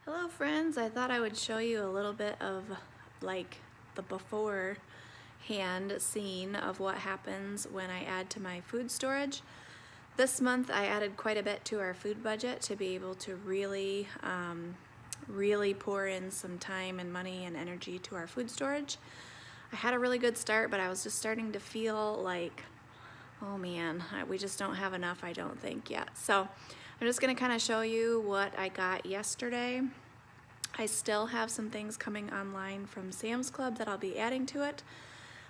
Hello friends, I thought I would show you a little bit of like the before hand scene of what happens when I add to my food storage. This month I added quite a bit to our food budget to be able to really pour in some time and money and energy to our food storage. I had a really good start, but I was just starting to feel like, oh man, we just don't have enough, I don't think, yet. So I'm just gonna kind of show you what I got yesterday. I still have some things coming online from Sam's Club that I'll be adding to it,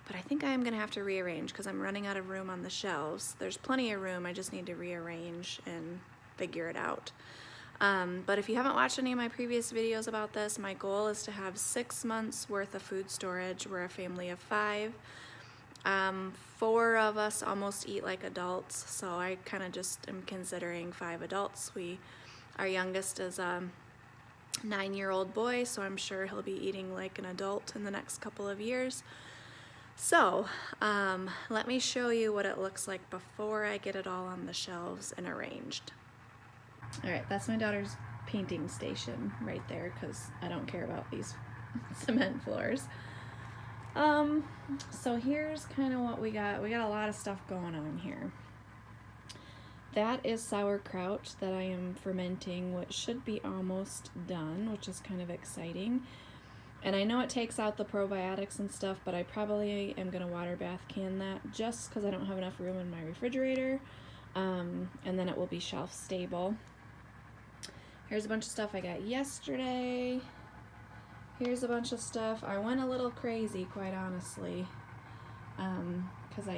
but I think I am gonna have to rearrange because I'm running out of room on the shelves. There's plenty of room, I just need to rearrange and figure it out. But if you haven't watched any of my previous videos about this, my goal is to have 6 months worth of food storage. We're a family of 5. 4 of us almost eat like adults, so I kind of just am considering 5 adults. Our youngest is a 9-year-old boy, so I'm sure he'll be eating like an adult in the next couple of years. So let me show you what it looks like before I get it all on the shelves and arranged. All right, that's my daughter's painting station right there because I don't care about these cement floors. So here's kind of what we got. We got a lot of stuff going on here. That is sauerkraut that I am fermenting, which should be almost done, which is kind of exciting. And I know it takes out the probiotics and stuff, but I probably am going to water bath can that just because I don't have enough room in my refrigerator. And then it will be shelf stable. Here's a bunch of stuff I got yesterday. Here's a bunch of stuff. I went a little crazy, quite honestly, because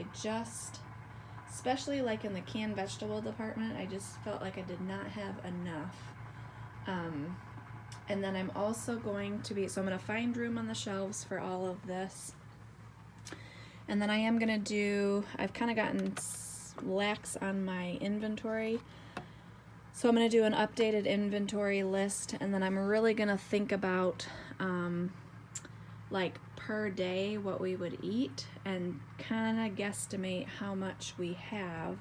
especially like in the canned vegetable department, I just felt like I did not have enough. And then I'm also going to so I'm going to find room on the shelves for all of this. And then I am going to I've kind of gotten lax on my inventory. So I'm going to do an updated inventory list, and then I'm really going to think about like per day what we would eat and kind of guesstimate how much we have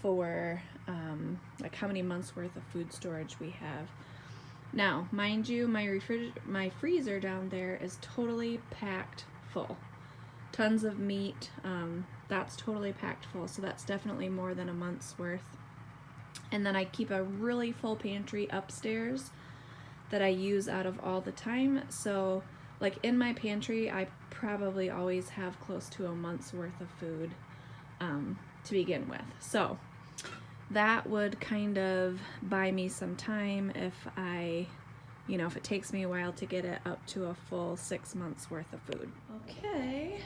for like how many months worth of food storage we have. Now, mind you, my freezer down there is totally packed full. Tons of meat, that's totally packed full, so that's definitely more than a month's worth. And then I keep a really full pantry upstairs that I use out of all the time. So like in my pantry, I probably always have close to a month's worth of food to begin with. So that would kind of buy me some time if if it takes me a while to get it up to a full 6 months worth of food. Okay,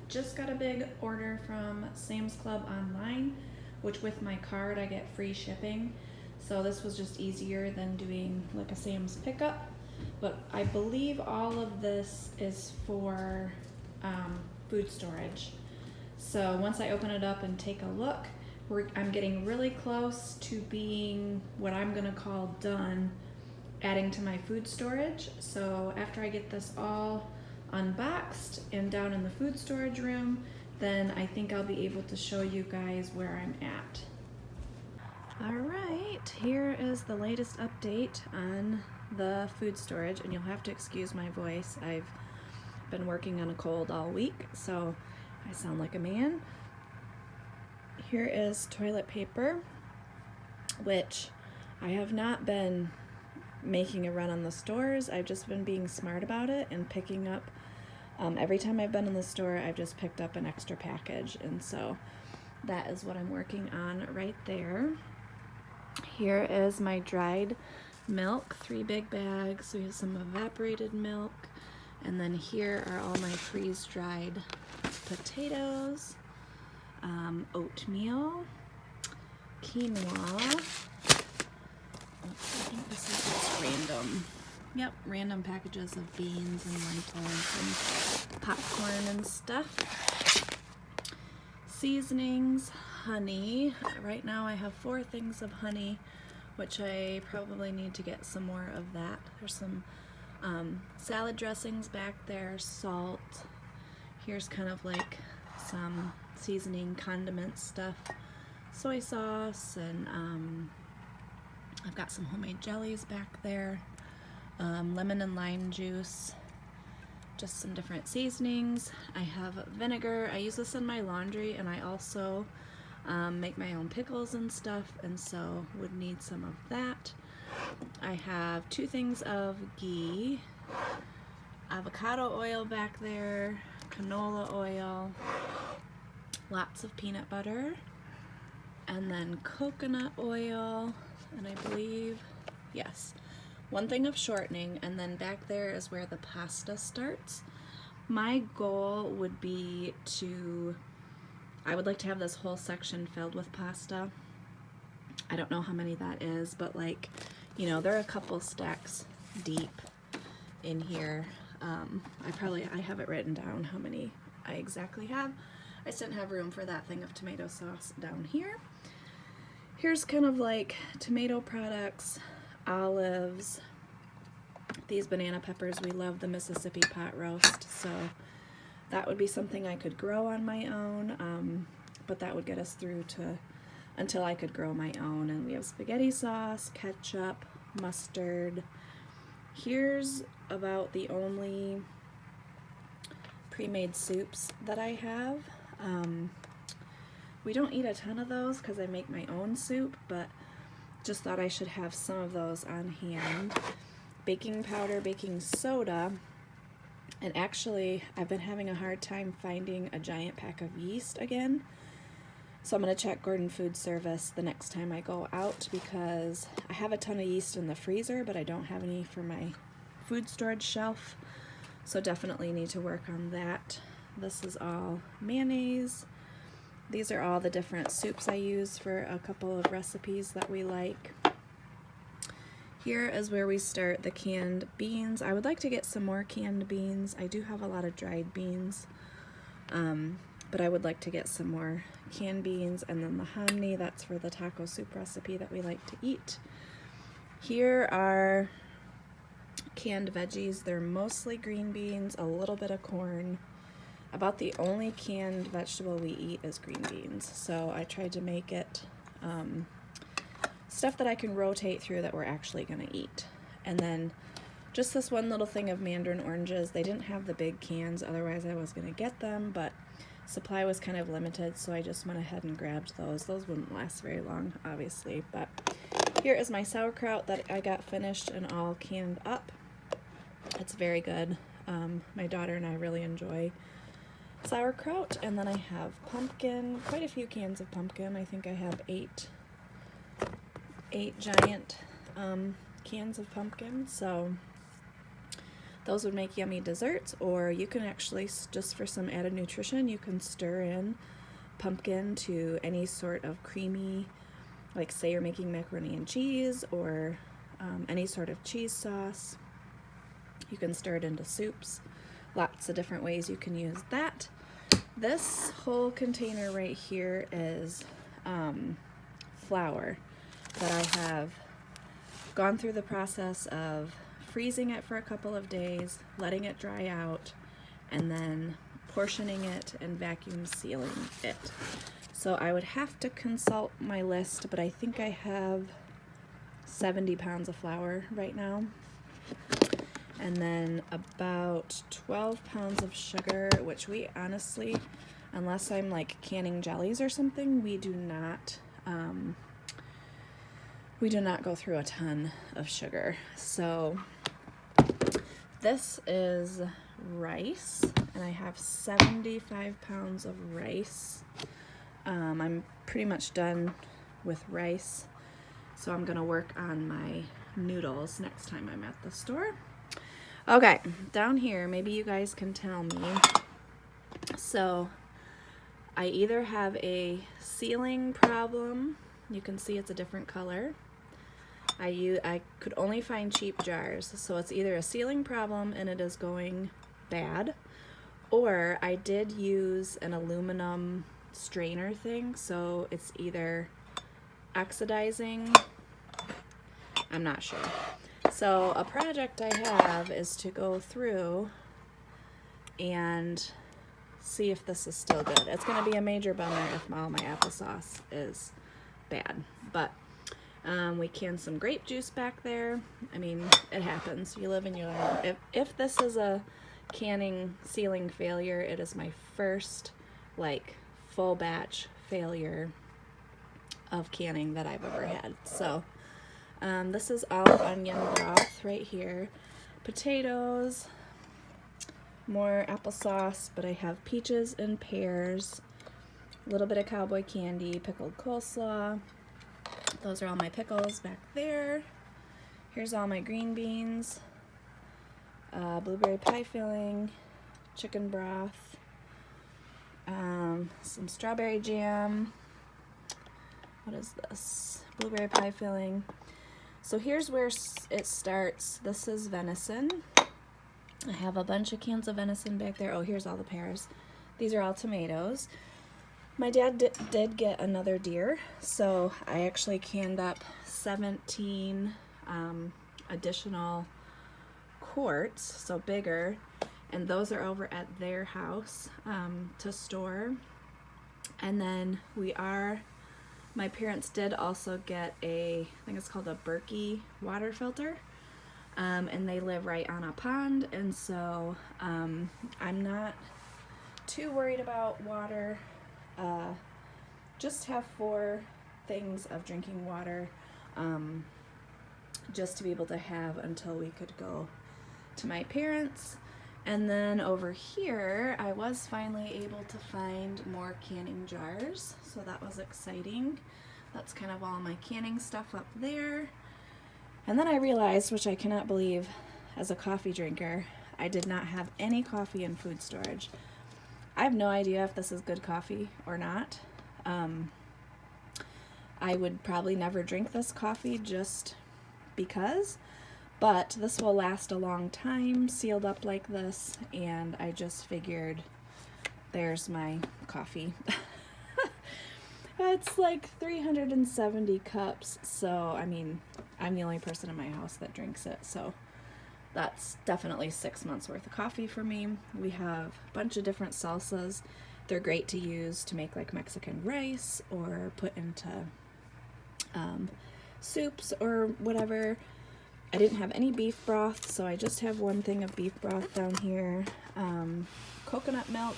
just got a big order from Sam's Club online, which with my card I get free shipping. So this was just easier than doing like a Sam's pickup. But I believe all of this is for food storage. So once I open it up and take a look, I'm getting really close to being what I'm gonna call done adding to my food storage. So after I get this all unboxed and down in the food storage room, then I think I'll be able to show you guys where I'm at. All right, here is the latest update on the food storage, and you'll have to excuse my voice. I've been working on a cold all week, so I sound like a man. Here is toilet paper, which I have not been making a run on the stores. I've just been being smart about it and picking up. Every time I've been in the store, I've just picked up an extra package, and so that is what I'm working on right there. Here is my dried milk, 3 big bags. We have some evaporated milk, and then here are all my freeze-dried potatoes, oatmeal, quinoa. Oops, I think this is just random. Yep, random packages of beans and lentils and popcorn and stuff. Seasonings, honey. Right now I have 4 things of honey, which I probably need to get some more of that. There's some salad dressings back there, salt. Here's kind of like some seasoning condiment stuff, soy sauce and I've got some homemade jellies back there, lemon and lime juice, just some different seasonings. I have vinegar. I use this in my laundry, and I also make my own pickles and stuff, and so would need some of that. I have 2 things of ghee, avocado oil back there, canola oil, lots of peanut butter, and then coconut oil, and I believe, yes, 1 thing of shortening, and then back there is where the pasta starts. My goal would be I would like to have this whole section filled with pasta. I don't know how many that is, but like, you know, there are a couple stacks deep in here. I have it written down how many I exactly have. I just didn't have room for that thing of tomato sauce down here. Here's kind of like tomato products, olives, these banana peppers. We love the Mississippi pot roast, so that would be something I could grow on my own, but that would get us through until I could grow my own. And we have spaghetti sauce, ketchup, mustard. Here's about the only pre-made soups that I have. We don't eat a ton of those because I make my own soup, but just thought I should have some of those on hand. Baking powder, baking soda, and actually I've been having a hard time finding a giant pack of yeast again. So I'm going to check Gordon Food Service the next time I go out, because I have a ton of yeast in the freezer, but I don't have any for my food storage shelf. So definitely need to work on that. This is all mayonnaise. These are all the different soups I use for a couple of recipes that we like. Here is where we start the canned beans. I would like to get some more canned beans. I do have a lot of dried beans, but I would like to get some more canned beans. And then the hominy, that's for the taco soup recipe that we like to eat. Here are canned veggies. They're mostly green beans, a little bit of corn. About the only canned vegetable we eat is green beans. So I tried to make it stuff that I can rotate through that we're actually going to eat. And then just this 1 little thing of mandarin oranges. They didn't have the big cans, otherwise I was going to get them, but supply was kind of limited, so I just went ahead and grabbed those. Those wouldn't last very long, obviously, but here is my sauerkraut that I got finished and all canned up. It's very good. My daughter and I really enjoy sauerkraut. And then I have pumpkin, quite a few cans of pumpkin. I think I have eight giant cans of pumpkin, so those would make yummy desserts. Or you can actually, just for some added nutrition, you can stir in pumpkin to any sort of creamy, like say you're making macaroni and cheese or any sort of cheese sauce. You can stir it into soups. Lots of different ways you can use that. This whole container right here is flour that I have gone through the process of freezing it for a couple of days, letting it dry out, and then portioning it and vacuum sealing it. So I would have to consult my list, but I think I have 70 pounds of flour right now. And then about 12 pounds of sugar, which we honestly, unless I'm like canning jellies or something, we do not go through a ton of sugar. So this is rice, and I have 75 pounds of rice. I'm pretty much done with rice, so I'm gonna work on my noodles next time I'm at the store. Okay, down here, maybe you guys can tell me. So I either have a sealing problem. You can see it's a different color. I could only find cheap jars, so it's either a sealing problem and it is going bad, or I did use an aluminum strainer thing, so it's either oxidizing. I'm not sure. So a project I have is to go through and see if this is still good. It's going to be a major bummer if all my applesauce is bad, but We canned some grape juice back there. I mean, it happens. You live and you learn. If this is a canning sealing failure, it is my first like full batch failure of canning that I've ever had. So this is all onion broth right here. Potatoes, more applesauce, but I have peaches and pears, a little bit of cowboy candy, pickled coleslaw. Those are all my pickles back there. Here's all my green beans, blueberry pie filling, chicken broth, some strawberry jam. What is this? Blueberry pie filling. So here's where it starts. This is venison. I have a bunch of cans of venison back there. Oh, here's all the pears. These are all tomatoes. My dad did get another deer, so I actually canned up 17 additional quarts, so bigger, and those are over at their house to store. And then my parents did also get I think it's called a Berkey water filter, and they live right on a pond, and so I'm not too worried about water. Just have 4 things of drinking water, just to be able to have until we could go to my parents. And then over here, I was finally able to find more canning jars, so that was exciting. That's kind of all my canning stuff up there. And then I realized, which I cannot believe as a coffee drinker, I did not have any coffee in food storage. I have no idea if this is good coffee or not. I would probably never drink this coffee just because, but this will last a long time sealed up like this, and I just figured there's my coffee. It's like 370 cups, so I mean, I'm the only person in my house that drinks it, so that's definitely 6 months worth of coffee for me. We have a bunch of different salsas. They're great to use to make like Mexican rice or put into soups or whatever. I didn't have any beef broth, so I just have one thing of beef broth down here. Coconut milk.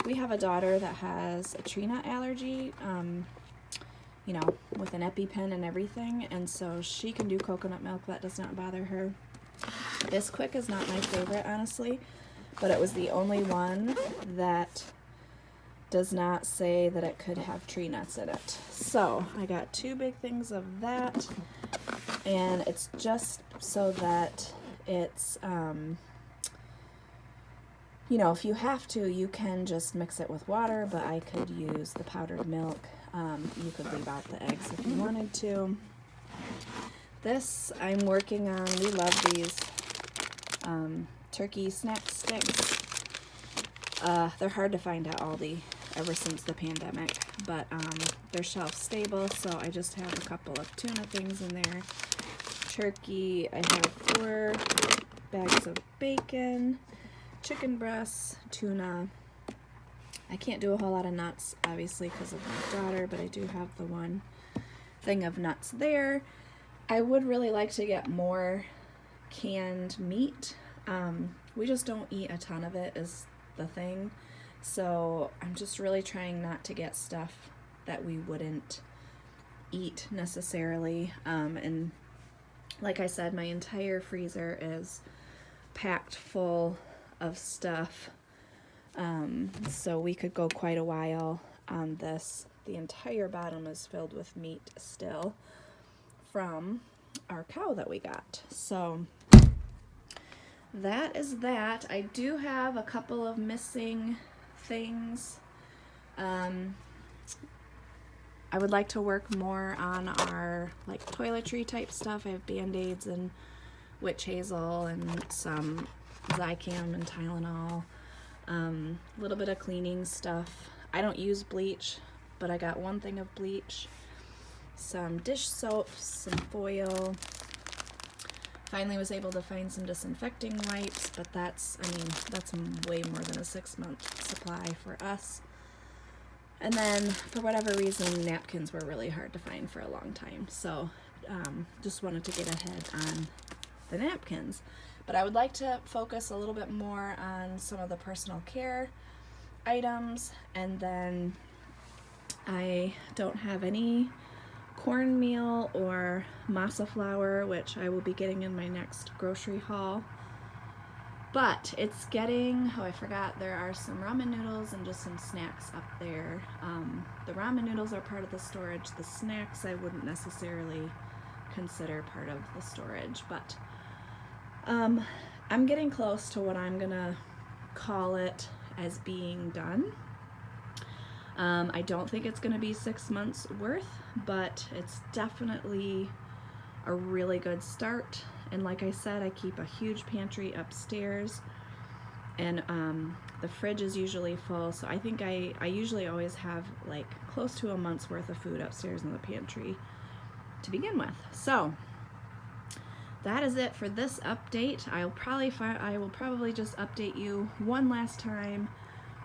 We have a daughter that has a tree nut allergy, you know, with an EpiPen and everything, and so she can do coconut milk. That does not bother her. Bisquick is not my favorite, honestly, but it was the only one that does not say that it could have tree nuts in it. So I got 2 big things of that, and it's just so that it's, you know, if you have to, you can just mix it with water, but I could use the powdered milk. You could leave out the eggs if you wanted to. This I'm working on. We love these turkey snack sticks. They're hard to find at Aldi ever since the pandemic, but they're shelf stable, so I just have a couple of tuna things in there. Turkey, I have 4 bags of bacon, chicken breasts, tuna. I can't do a whole lot of nuts, obviously, because of my daughter, but I do have the one thing of nuts there. I would really like to get more canned meat. We just don't eat a ton of it is the thing. So I'm just really trying not to get stuff that we wouldn't eat necessarily. And like I said, my entire freezer is packed full of stuff. So we could go quite a while on this. The entire bottom is filled with meat still from our cow that we got. So that is that. I do have a couple of missing things. I would like to work more on our like toiletry type stuff. I have Band-Aids and witch hazel and some Zicam and Tylenol. A little bit of cleaning stuff. I don't use bleach, but I got 1 thing of bleach. Some dish soaps, some foil. Finally was able to find some disinfecting wipes, but that's way more than a 6-month supply for us. And then for whatever reason, napkins were really hard to find for a long time. So just wanted to get ahead on the napkins. But I would like to focus a little bit more on some of the personal care items. And then I don't have any cornmeal or masa flour, which I will be getting in my next grocery haul. But it's getting, oh, I forgot, there are some ramen noodles and just some snacks up there. The ramen noodles are part of the storage. The snacks I wouldn't necessarily consider part of the storage, but I'm getting close to what I'm gonna call it as being done. I don't think it's gonna be 6 months worth, but it's definitely a really good start. And like I said, I keep a huge pantry upstairs, and the fridge is usually full, so I think I usually always have like close to a month's worth of food upstairs in the pantry to begin with. So that is it for this update. I will probably just update you one last time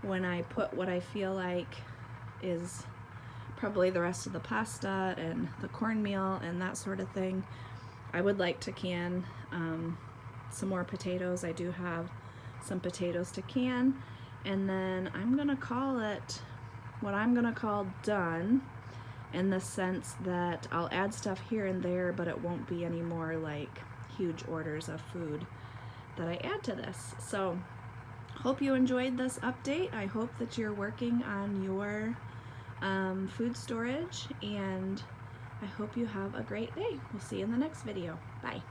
when I put what I feel like is probably the rest of the pasta and the cornmeal and that sort of thing. I would like to can some more potatoes. I do have some potatoes to can, and then I'm gonna call it what I'm gonna call done, in the sense that I'll add stuff here and there, but it won't be any more like huge orders of food that I add to this. So hope you enjoyed this update. I hope that you're working on your food storage, and I hope you have a great day. We'll see you in the next video. Bye.